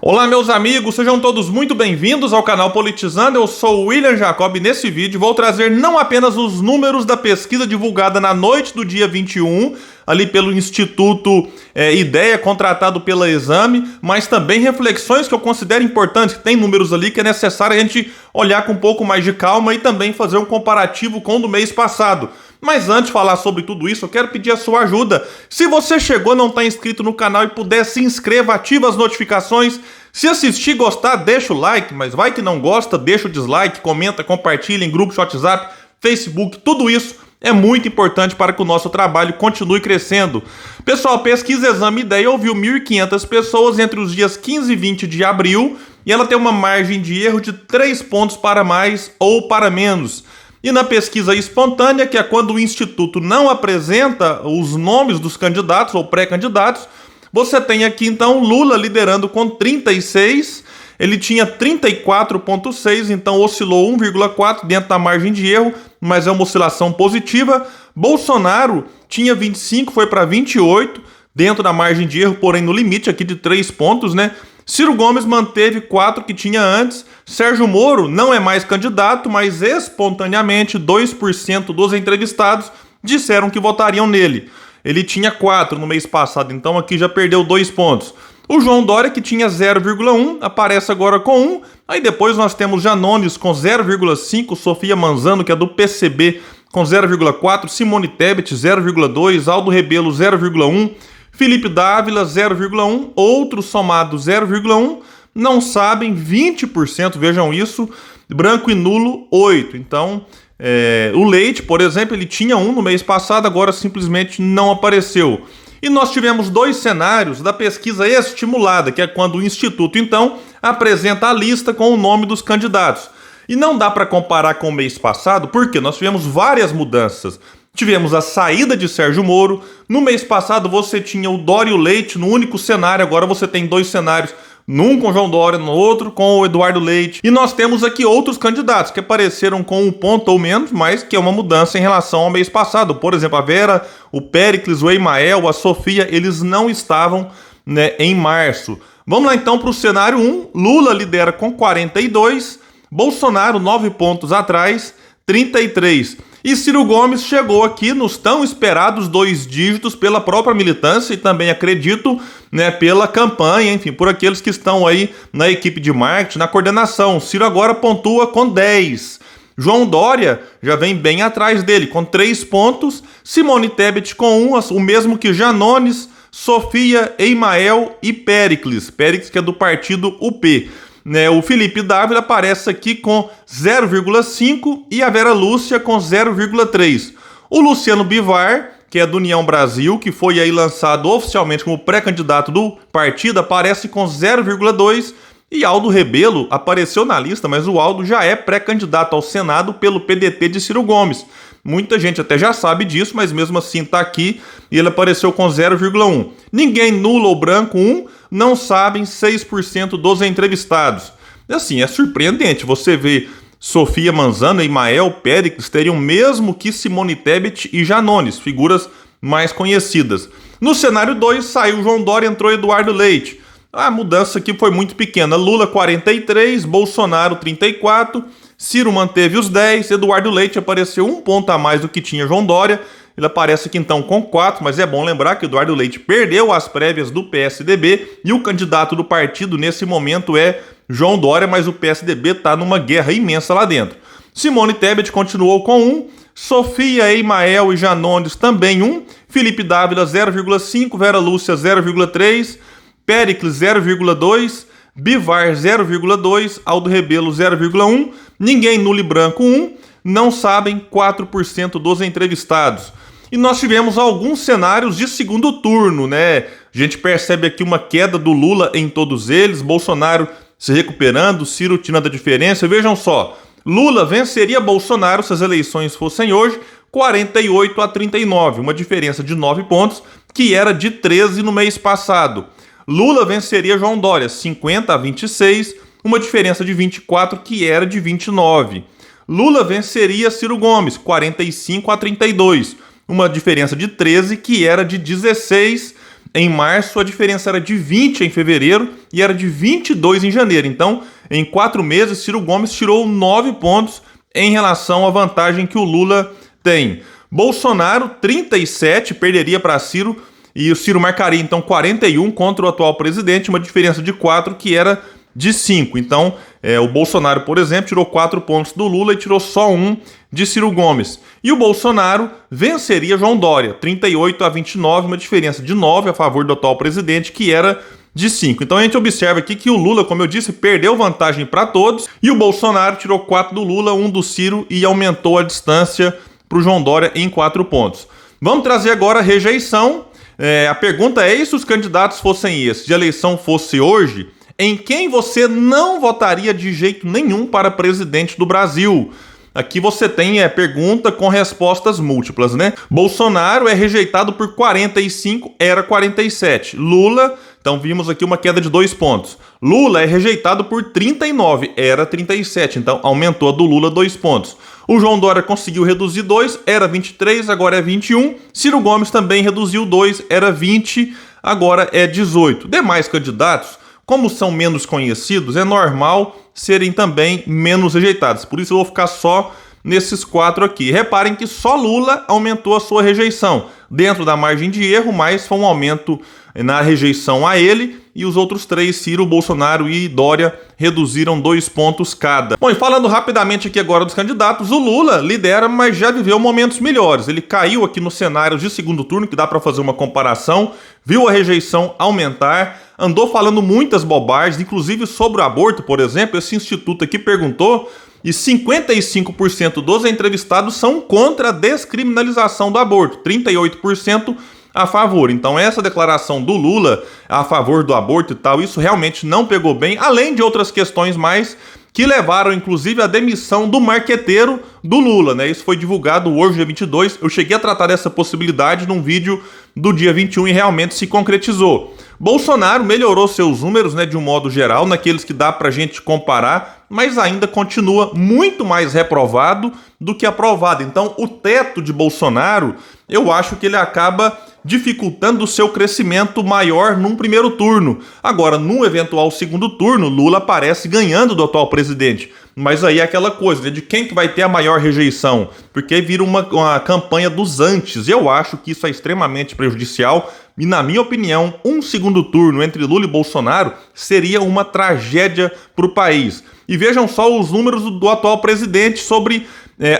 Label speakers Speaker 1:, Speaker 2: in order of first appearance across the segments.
Speaker 1: Olá, meus amigos, sejam todos muito bem-vindos ao canal Politizando. Eu sou o William Jacob e nesse vídeo vou trazer não apenas os números da pesquisa divulgada na noite do dia 21, ali pelo Instituto Ideia, contratado pela Exame, mas também reflexões que eu considero importantes, que tem números ali que é necessário a gente olhar com um pouco mais de calma e também fazer um comparativo com o do mês passado. Mas antes de falar sobre tudo isso, eu quero pedir a sua ajuda. Se você chegou e não está inscrito no canal e puder, se inscreva, ativa as notificações. Se assistir e gostar, deixa o like, mas vai que não gosta, deixa o dislike, comenta, compartilha em grupos de WhatsApp, Facebook, tudo isso é muito importante para que o nosso trabalho continue crescendo. Pessoal, pesquisa Exame Ideia ouviu 1.500 pessoas entre os dias 15 e 20 de abril e ela tem uma margem de erro de 3 pontos para mais ou para menos. E na pesquisa espontânea, que é quando o Instituto não apresenta os nomes dos candidatos ou pré-candidatos, você tem aqui então Lula liderando com 36, ele tinha 34,6, então oscilou 1,4 dentro da margem de erro, mas é uma oscilação positiva. Bolsonaro tinha 25, foi para 28, dentro da margem de erro, porém no limite aqui de 3 pontos, né? Ciro Gomes manteve 4 que tinha antes. Sérgio Moro não é mais candidato, mas espontaneamente 2% dos entrevistados disseram que votariam nele. Ele tinha 4 no mês passado, então aqui já perdeu 2 pontos. O João Dória, que tinha 0,1, aparece agora com 1. Aí depois nós temos Janones com 0,5, Sofia Manzano, que é do PCB, com 0,4, Simone Tebet 0,2, Aldo Rebelo 0,1, Felipe Dávila 0,1, outros somados 0,1, não sabem 20%, vejam isso, branco e nulo 8. Então, o Leite, por exemplo, ele tinha 1 no mês passado, agora simplesmente não apareceu. E nós tivemos 2 cenários da pesquisa estimulada, que é quando o Instituto, então, apresenta a lista com o nome dos candidatos. E não dá para comparar com o mês passado, porque nós tivemos várias mudanças. Tivemos a saída de Sérgio Moro. No mês passado você tinha o Dória e o Leite no único cenário, agora você tem 2 cenários, num com o João Dória, no outro com o Eduardo Leite. E nós temos aqui outros candidatos que apareceram com 1 ponto ou menos, mas que é uma mudança em relação ao mês passado. Por exemplo, a Vera, o Péricles, o Eimael, a Sofia, eles não estavam, em março. Vamos lá então para o cenário 1. Lula lidera com 42, Bolsonaro 9 pontos atrás, 33. E Ciro Gomes chegou aqui nos tão esperados 2 dígitos pela própria militância e também, acredito, pela campanha, enfim, por aqueles que estão aí na equipe de marketing, na coordenação. Ciro agora pontua com 10. João Dória já vem bem atrás dele, com 3 pontos. Simone Tebet com 1, o mesmo que Janones, Sofia, Eimael e Péricles. Péricles, que é do partido UP. O Felipe Dávila aparece aqui com 0,5 e a Vera Lúcia com 0,3. O Luciano Bivar, que é do União Brasil, que foi aí lançado oficialmente como pré-candidato do partido, aparece com 0,2 e Aldo Rebelo apareceu na lista, mas o Aldo já é pré-candidato ao Senado pelo PDT de Ciro Gomes. Muita gente até já sabe disso, mas mesmo assim está aqui e ele apareceu com 0,1. Ninguém nulo ou branco 1, não sabem 6% dos entrevistados. Assim, é surpreendente você ver Sofia Manzano, Eimael, Péricles teriam mesmo que Simone Tebet e Janones, figuras mais conhecidas. No cenário 2 saiu João Dória, entrou Eduardo Leite. A mudança aqui foi muito pequena. Lula 43, Bolsonaro 34, Ciro manteve os 10, Eduardo Leite apareceu 1 ponto a mais do que tinha João Dória. Ele aparece aqui então com 4, mas é bom lembrar que Eduardo Leite perdeu as prévias do PSDB e o candidato do partido nesse momento é João Dória, mas o PSDB está numa guerra imensa lá dentro. Simone Tebet continuou com 1, Sofia, Eimael e Janones também 1, Felipe Dávila 0,5, Vera Lúcia 0,3, Péricles 0,2, Bivar 0,2, Aldo Rebelo 0,1, ninguém nulo e branco 1, não sabem 4% dos entrevistados. E nós tivemos alguns cenários de segundo turno, A gente percebe aqui uma queda do Lula em todos eles, Bolsonaro se recuperando, Ciro tirando a diferença. Vejam só, Lula venceria Bolsonaro se as eleições fossem hoje, 48-39, uma diferença de 9 pontos, que era de 13 no mês passado. Lula venceria João Dória, 50-26, uma diferença de 24, que era de 29. Lula venceria Ciro Gomes, 45-32, uma diferença de 13, que era de 16. em março, a diferença era de 20 em fevereiro e era de 22 em janeiro. Então, em 4 meses, Ciro Gomes tirou 9 pontos em relação à vantagem que o Lula tem. Bolsonaro, 37, perderia para Ciro, e o Ciro marcaria então 41 contra o atual presidente, uma diferença de 4 que era de 5. Então, o Bolsonaro, por exemplo, tirou 4 pontos do Lula e tirou só 1 de Ciro Gomes. E o Bolsonaro venceria João Dória, 38-29, uma diferença de 9 a favor do atual presidente, que era de 5. Então a gente observa aqui que o Lula, como eu disse, perdeu vantagem para todos, e o Bolsonaro tirou 4 do Lula, 1 do Ciro e aumentou a distância para o João Dória em 4 pontos. Vamos trazer agora a rejeição. A pergunta é: e se os candidatos fossem esses, de eleição fosse hoje, em quem você não votaria de jeito nenhum para presidente do Brasil? Aqui você tem pergunta com respostas múltiplas, né? Bolsonaro é rejeitado por 45, era 47. Lula, então vimos aqui uma queda de 2 pontos. Lula é rejeitado por 39, era 37, então aumentou a do Lula 2 pontos. O João Dória conseguiu reduzir 2, era 23, agora é 21. Ciro Gomes também reduziu 2, era 20, agora é 18. Demais candidatos, como são menos conhecidos, é normal serem também menos rejeitados. Por isso eu vou ficar só nesses 4 aqui. Reparem que só Lula aumentou a sua rejeição, dentro da margem de erro, mas foi um aumento na rejeição a ele, e os outros 3, Ciro, Bolsonaro e Dória, reduziram 2 pontos cada. Bom, e falando rapidamente aqui agora dos candidatos, o Lula lidera, mas já viveu momentos melhores. Ele caiu aqui no cenário de segundo turno, que dá para fazer uma comparação, viu a rejeição aumentar, andou falando muitas bobagens, inclusive sobre o aborto, por exemplo. Esse instituto aqui perguntou, e 55% dos entrevistados são contra a descriminalização do aborto, 38% a favor. Então essa declaração do Lula a favor do aborto e tal, isso realmente não pegou bem, além de outras questões mais que levaram inclusive à demissão do marqueteiro do Lula, né? Isso foi divulgado hoje, dia 22. Eu cheguei a tratar dessa possibilidade num vídeo do dia 21 e realmente se concretizou. Bolsonaro melhorou seus números, né, de um modo geral, naqueles que dá pra gente comparar, mas ainda continua muito mais reprovado do que aprovado. Então, o teto de Bolsonaro, eu acho que ele acaba dificultando o seu crescimento maior num primeiro turno. Agora, num eventual segundo turno, Lula aparece ganhando do atual presidente. Mas aí é aquela coisa, né, de quem que vai ter a maior rejeição, porque vira uma campanha dos antes. Eu acho que isso é extremamente prejudicial e, na minha opinião, um segundo turno entre Lula e Bolsonaro seria uma tragédia para o país. E vejam só os números do atual presidente sobre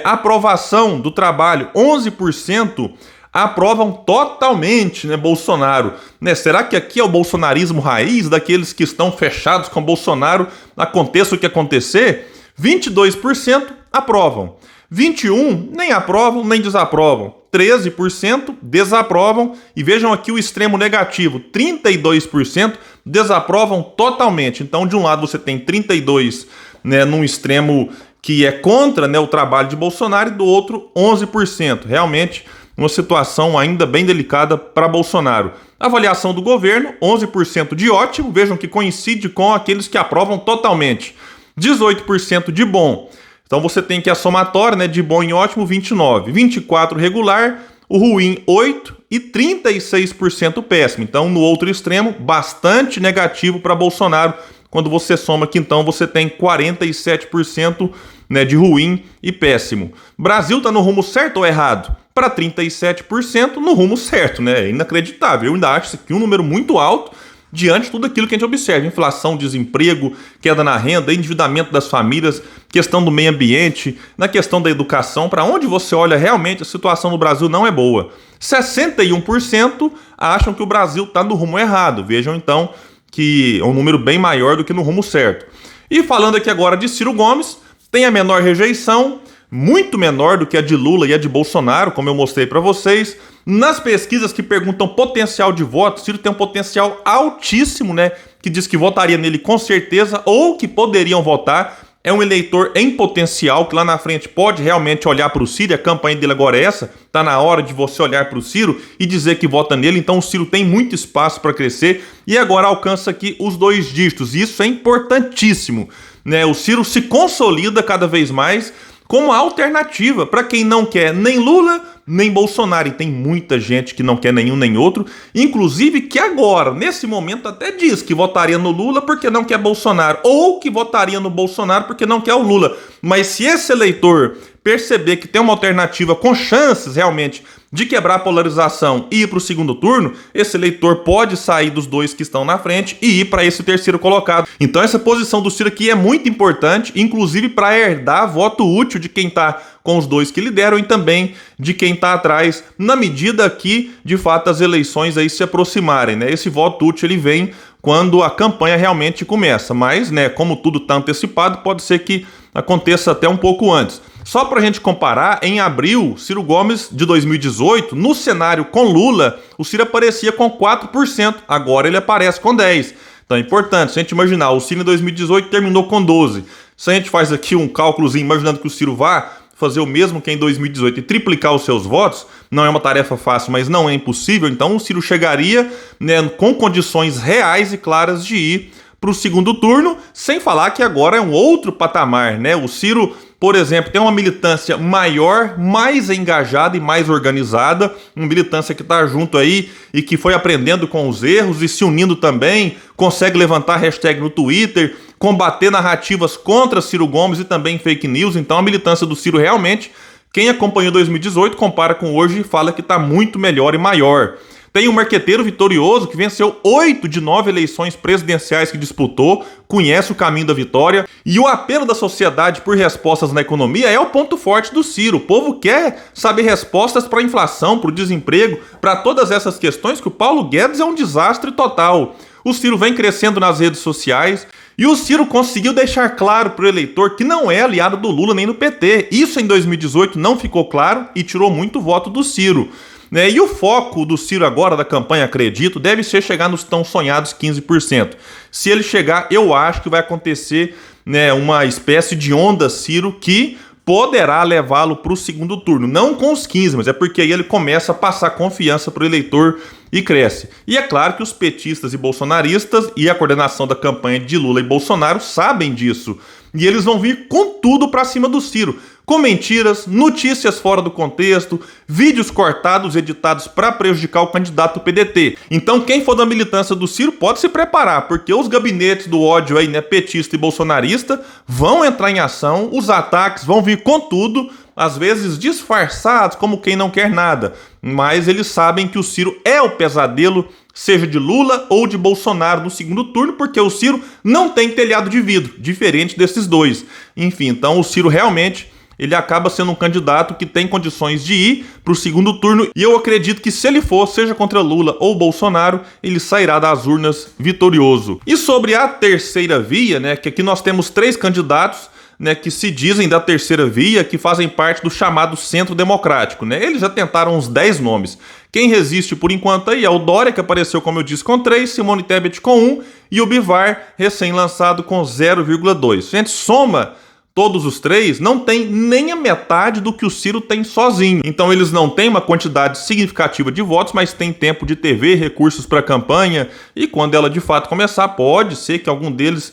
Speaker 1: aprovação do trabalho. 11% aprovam totalmente, né, Bolsonaro. Né? Será que aqui é o bolsonarismo raiz, daqueles que estão fechados com Bolsonaro, aconteça o que acontecer? 22% aprovam. 21% nem aprovam nem desaprovam. 13% desaprovam. E vejam aqui o extremo negativo. 32% desaprovam totalmente. Então, de um lado você tem 32%, né, num extremo que é contra, né, o trabalho de Bolsonaro, e do outro 11%. Realmente uma situação ainda bem delicada para Bolsonaro. Avaliação do governo, 11% de ótimo. Vejam que coincide com aqueles que aprovam totalmente. 18% de bom. Então você tem que a somatória, né, de bom e ótimo, 29%. 24% regular, o ruim 8% e 36% péssimo. Então, no outro extremo, bastante negativo para Bolsonaro. Quando você soma aqui, então, você tem 47%, né, de ruim e péssimo. Brasil está no rumo certo ou errado? Para 37% no rumo certo, né? É inacreditável. Eu ainda acho isso aqui um número muito alto diante de tudo aquilo que a gente observa. Inflação, desemprego, queda na renda, endividamento das famílias, questão do meio ambiente, na questão da educação. Para onde você olha, realmente a situação no Brasil não é boa. 61% acham que o Brasil está no rumo errado. Vejam então que é um número bem maior do que no rumo certo. E falando aqui agora de Ciro Gomes, tem a menor rejeição, muito menor do que a de Lula e a de Bolsonaro, como eu mostrei para vocês. Nas pesquisas que perguntam potencial de voto, Ciro tem um potencial altíssimo, né, que diz que votaria nele com certeza ou que poderiam votar. É um eleitor em potencial que lá na frente pode realmente olhar para o Ciro. A campanha dele agora é essa, tá na hora de você olhar para o Ciro e dizer que vota nele. Então o Ciro tem muito espaço para crescer e agora alcança aqui os 2 dígitos. Isso é importantíssimo, né? O Ciro se consolida cada vez mais como alternativa para quem não quer nem Lula nem Bolsonaro. E tem muita gente que não quer nenhum nem outro, inclusive que agora, nesse momento, até diz que votaria no Lula porque não quer Bolsonaro, ou que votaria no Bolsonaro porque não quer o Lula. Mas se esse eleitor perceber que tem uma alternativa com chances realmente de quebrar a polarização e ir para o segundo turno, esse eleitor pode sair dos dois que estão na frente e ir para esse terceiro colocado. Então essa posição do Ciro aqui é muito importante, inclusive para herdar voto útil de quem está com os dois que lideram e também de quem está atrás, na medida que, de fato, as eleições aí se aproximarem, né? Esse voto útil ele vem quando a campanha realmente começa, mas, né, como tudo está antecipado, pode ser que aconteça até um pouco antes. Só para a gente comparar, em abril, Ciro Gomes, de 2018, no cenário com Lula, o Ciro aparecia com 4%, agora ele aparece com 10%. Então é importante, se a gente imaginar, o Ciro em 2018 terminou com 12%. Se a gente faz aqui um cálculozinho, imaginando que o Ciro vá fazer o mesmo que em 2018 e triplicar os seus votos, não é uma tarefa fácil, mas não é impossível, então o Ciro chegaria, né, com condições reais e claras de ir para o segundo turno, sem falar que agora é um outro patamar, né? O Ciro, por exemplo, tem uma militância maior, mais engajada e mais organizada, uma militância que está junto aí e que foi aprendendo com os erros e se unindo também, consegue levantar hashtag no Twitter, combater narrativas contra Ciro Gomes e também fake news. Então a militância do Ciro realmente, quem acompanhou 2018, compara com hoje e fala que está muito melhor e maior. Tem um marqueteiro vitorioso que venceu 8 de 9 eleições presidenciais que disputou, conhece o caminho da vitória, e o apelo da sociedade por respostas na economia é o ponto forte do Ciro. O povo quer saber respostas para a inflação, para o desemprego, para todas essas questões que o Paulo Guedes é um desastre total. O Ciro vem crescendo nas redes sociais e o Ciro conseguiu deixar claro para o eleitor que não é aliado do Lula nem do PT. Isso em 2018 não ficou claro e tirou muito voto do Ciro. E o foco do Ciro agora, da campanha Acredito, deve ser chegar nos tão sonhados 15%. Se ele chegar, eu acho que vai acontecer, né, uma espécie de onda Ciro que poderá levá-lo para o segundo turno. Não com os 15%, mas é porque aí ele começa a passar confiança para o eleitor e cresce. E é claro que os petistas e bolsonaristas e a coordenação da campanha de Lula e Bolsonaro sabem disso. E eles vão vir com tudo para cima do Ciro. Com mentiras, notícias fora do contexto, vídeos cortados, editados para prejudicar o candidato do PDT. Então quem for da militância do Ciro pode se preparar, porque os gabinetes do ódio aí, né, petista e bolsonarista, vão entrar em ação, os ataques vão vir com tudo, às vezes disfarçados como quem não quer nada, mas eles sabem que o Ciro é o pesadelo, seja de Lula ou de Bolsonaro no segundo turno, porque o Ciro não tem telhado de vidro, diferente desses dois. Enfim, então o Ciro realmente ele acaba sendo um candidato que tem condições de ir para o segundo turno, e eu acredito que se ele for, seja contra Lula ou Bolsonaro, ele sairá das urnas vitorioso. E sobre a terceira via, né, que aqui nós temos 3 candidatos, né, que se dizem da terceira via, que fazem parte do chamado Centro Democrático, né? Eles já tentaram uns 10 nomes. Quem resiste por enquanto aí é o Dória, que apareceu, como eu disse, com 3, Simone Tebet com 1 e o Bivar, recém-lançado, com 0,2. Se a gente soma todos os 3, não tem nem a metade do que o Ciro tem sozinho. Então eles não têm uma quantidade significativa de votos, mas tem tempo de TV, recursos para campanha, e quando ela de fato começar, pode ser que algum deles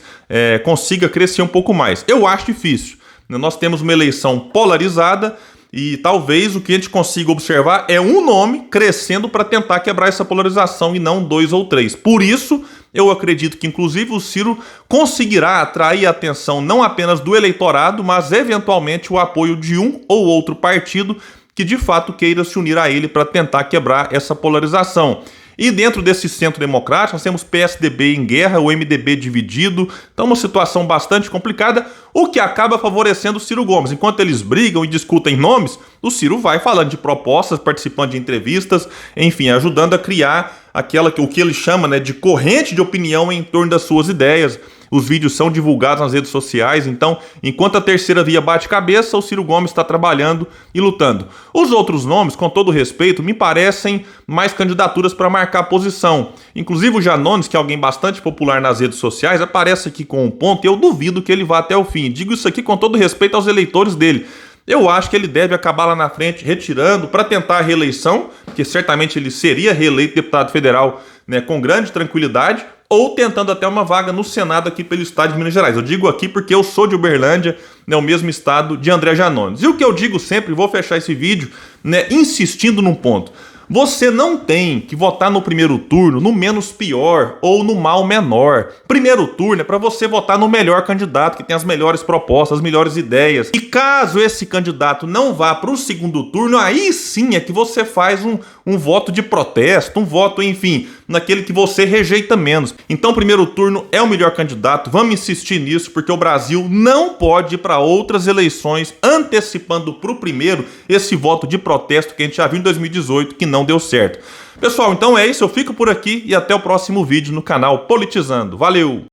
Speaker 1: consiga crescer um pouco mais. Eu acho difícil. Nós temos uma eleição polarizada e talvez o que a gente consiga observar é um nome crescendo para tentar quebrar essa polarização e não 2 ou 3. Por isso, eu acredito que, inclusive, o Ciro conseguirá atrair a atenção não apenas do eleitorado, mas, eventualmente, o apoio de um ou outro partido que, de fato, queira se unir a ele para tentar quebrar essa polarização. E dentro desse centro democrático, nós temos PSDB em guerra, o MDB dividido, então uma situação bastante complicada, o que acaba favorecendo o Ciro Gomes. Enquanto eles brigam e discutem nomes, o Ciro vai falando de propostas, participando de entrevistas, enfim, ajudando a criar o que ele chama, né, de corrente de opinião em torno das suas ideias. Os vídeos são divulgados nas redes sociais, então, enquanto a terceira via bate cabeça, o Ciro Gomes está trabalhando e lutando. Os outros nomes, com todo respeito, me parecem mais candidaturas para marcar posição. Inclusive o Janones, que é alguém bastante popular nas redes sociais, aparece aqui com um ponto e eu duvido que ele vá até o fim. Digo isso aqui com todo respeito aos eleitores dele. Eu acho que ele deve acabar lá na frente retirando para tentar a reeleição, porque certamente ele seria reeleito deputado federal, né, com grande tranquilidade, ou tentando até uma vaga no Senado aqui pelo estado de Minas Gerais. Eu digo aqui porque eu sou de Uberlândia, né, o mesmo estado de André Janones. E o que eu digo sempre, vou fechar esse vídeo, né, insistindo num ponto. Você não tem que votar no primeiro turno no menos pior ou no mal menor. Primeiro turno é para você votar no melhor candidato, que tem as melhores propostas, as melhores ideias. E caso esse candidato não vá para o segundo turno, aí sim é que você faz um voto de protesto, um voto, enfim, naquele que você rejeita menos. Então, primeiro turno é o melhor candidato. Vamos insistir nisso, porque o Brasil não pode ir para outras eleições antecipando para o primeiro esse voto de protesto que a gente já viu em 2018, que não deu certo. Pessoal, então é isso, eu fico por aqui e até o próximo vídeo no canal Politizando. Valeu!